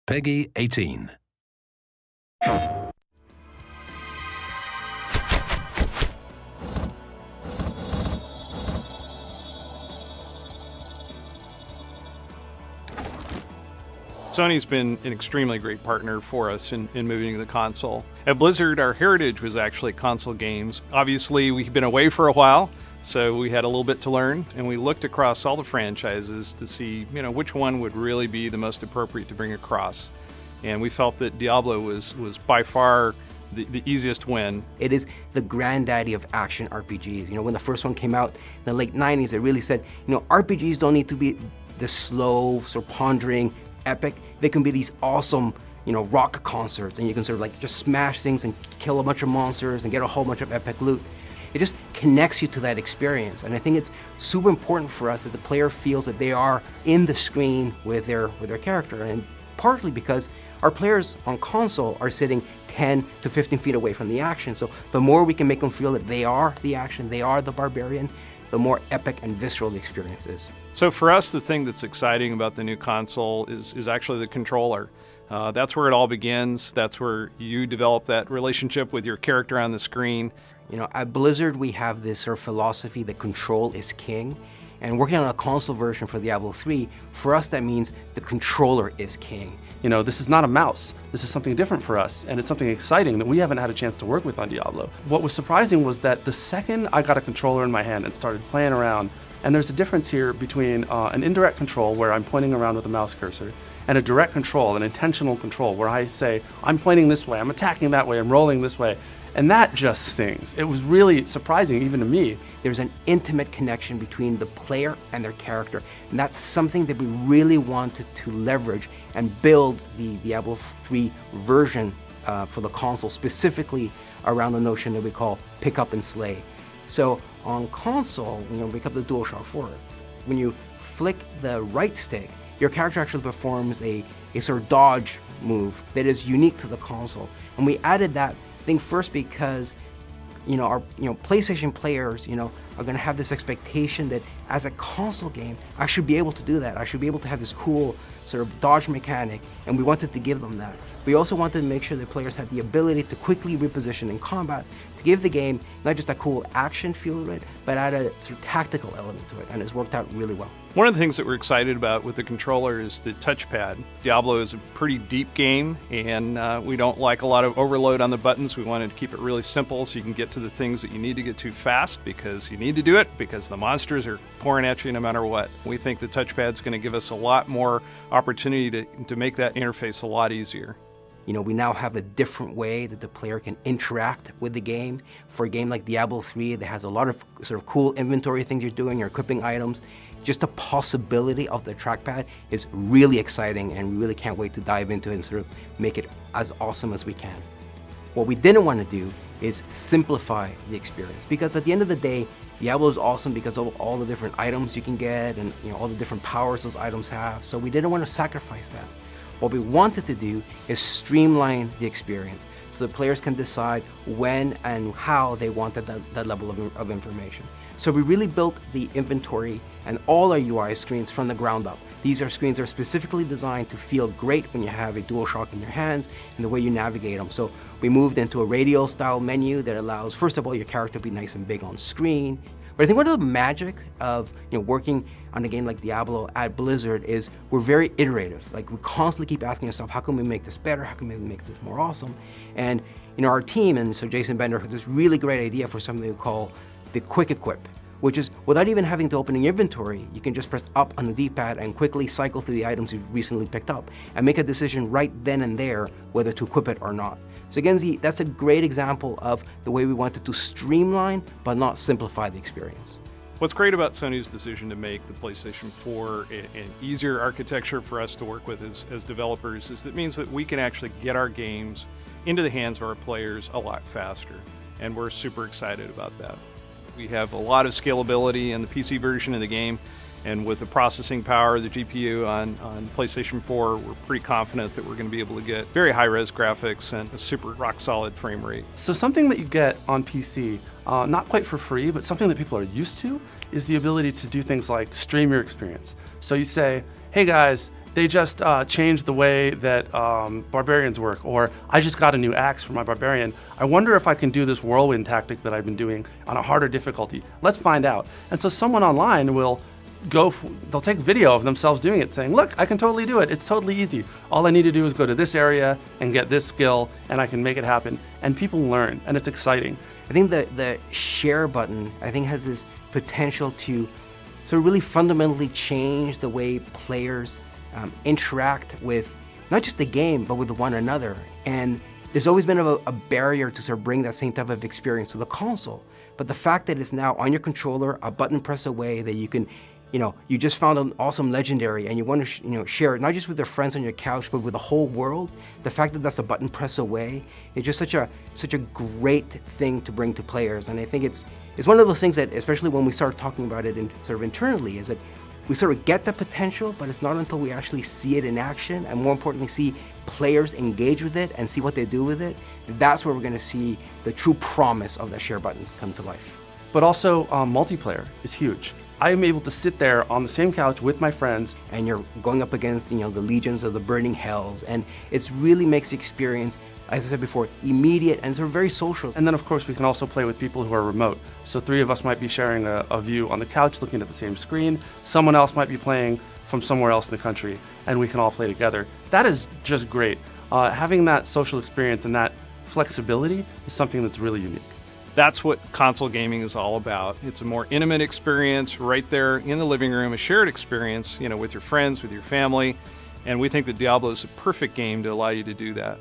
Peggy 18. Sony's been an extremely great partner for us in moving to the console. At Blizzard, our heritage was actually console games. Obviously, we've been away for a while, so we had a little bit to learn, and we looked across all the franchises to see, which one would really be the most appropriate to bring across. And we felt that Diablo was by far the easiest win. It is the granddaddy of action RPGs. When the first one came out in the late 90s, it really said, RPGs don't need to be this slow, sort of pondering, epic. They can be these awesome, rock concerts, and you can sort of just smash things and kill a bunch of monsters and get a whole bunch of epic loot. It just connects you to that experience, and I think it's super important for us that the player feels that they are in the screen with their character, and partly because our players on console are sitting 10 to 15 feet away from the action, so the more we can make them feel that they are the action, they are the barbarian, the more epic and visceral the experience is. So for us, the thing that's exciting about the new console is actually the controller. That's where it all begins. That's where you develop that relationship with your character on the screen. At Blizzard, we have this sort of philosophy that control is king. And working on a console version for Diablo III, for us that means the controller is king. This is not a mouse. This is something different for us, and it's something exciting that we haven't had a chance to work with on Diablo. What was surprising was that the second I got a controller in my hand and started playing around, and there's a difference here between an indirect control where I'm pointing around with a mouse cursor, and a direct control, an intentional control, where I say, I'm pointing this way, I'm attacking that way, I'm rolling this way. And that just stings. It was really surprising, even to me. There's an intimate connection between the player and their character, and that's something that we really wanted to leverage and build the Diablo III version for the console, specifically around the notion that we call pick up and slay. So on console, we pick up the Dualshock 4. When you flick the right stick, your character actually performs a sort of dodge move that is unique to the console. And we added that thing first because our PlayStation players are going to have this expectation that as a console game I should be able to do that. I should be able to have this cool sort of dodge mechanic, and we wanted to give them that. We also wanted to make sure that players had the ability to quickly reposition in combat, to give the game not just a cool action feel to it, but add a sort of tactical element to it, and it's worked out really well. One of the things that we're excited about with the controller is the touchpad. Diablo is a pretty deep game, and we don't like a lot of overload on the buttons. We wanted to keep it really simple so you can get to the things that you need to get to fast because you need to do it, because the monsters are pouring at you no matter what. We think the touchpad's going to give us a lot more opportunity to make that interface a lot easier. We now have a different way that the player can interact with the game. For a game like Diablo III that has a lot of sort of cool inventory things you're doing, you're equipping items, just the possibility of the trackpad is really exciting, and we really can't wait to dive into it and sort of make it as awesome as we can. What we didn't want to do is simplify the experience, because at the end of the day, Diablo is awesome because of all the different items you can get and all the different powers those items have, so we didn't want to sacrifice that. What we wanted to do is streamline the experience so the players can decide when and how they wanted that level of information. So we really built the inventory and all our UI screens from the ground up. These are screens that are specifically designed to feel great when you have a DualShock in your hands and the way you navigate them. So we moved into a radial style menu that allows, first of all, your character to be nice and big on screen. But I think one of the magic of working on a game like Diablo at Blizzard is we're very iterative. We constantly keep asking ourselves, how can we make this better? How can we make this more awesome? And our team, and so Jason Bender had this really great idea for something we call the quick equip, which is without even having to open your inventory, you can just press up on the D-pad and quickly cycle through the items you've recently picked up and make a decision right then and there whether to equip it or not. So again, that's a great example of the way we wanted to streamline but not simplify the experience. What's great about Sony's decision to make the PlayStation 4 an easier architecture for us to work with as developers is that it means that we can actually get our games into the hands of our players a lot faster, and we're super excited about that. We have a lot of scalability in the PC version of the game, and with the processing power of the GPU on PlayStation 4, we're pretty confident that we're going to be able to get very high-res graphics and a super rock-solid frame rate. So something that you get on PC, not quite for free, but something that people are used to, is the ability to do things like stream your experience. So you say, hey guys, They just changed the way that barbarians work, or I just got a new axe for my barbarian. I wonder if I can do this whirlwind tactic that I've been doing on a harder difficulty. Let's find out. And so someone online will they'll take video of themselves doing it, saying, look, I can totally do it. It's totally easy. All I need to do is go to this area and get this skill, and I can make it happen. And people learn, and it's exciting. I think the share button, I think, has this potential to sort of really fundamentally change the way players interact with not just the game, but with one another. And there's always been a barrier to sort of bring that same type of experience to the console. But the fact that it's now on your controller, a button press away, that you can, you just found an awesome legendary and you want to share it, not just with your friends on your couch, but with the whole world. The fact that that's a button press away is just such a great thing to bring to players. And I think it's one of those things that, especially when we start talking about it sort of internally, is that we sort of get the potential, but it's not until we actually see it in action, and more importantly, see players engage with it and see what they do with it, that's where we're going to see the true promise of the share button come to life. But also, multiplayer is huge. I am able to sit there on the same couch with my friends. And you're going up against, the legions of the burning hells, and it really makes the experience, as I said before, immediate and sort of very social. And then, of course, we can also play with people who are remote. So 3 of us might be sharing a view on the couch looking at the same screen. Someone else might be playing from somewhere else in the country, and we can all play together. That is just great. Having that social experience and that flexibility is something that's really unique. That's what console gaming is all about. It's a more intimate experience right there in the living room, a shared experience, with your friends, with your family. And we think that Diablo is a perfect game to allow you to do that.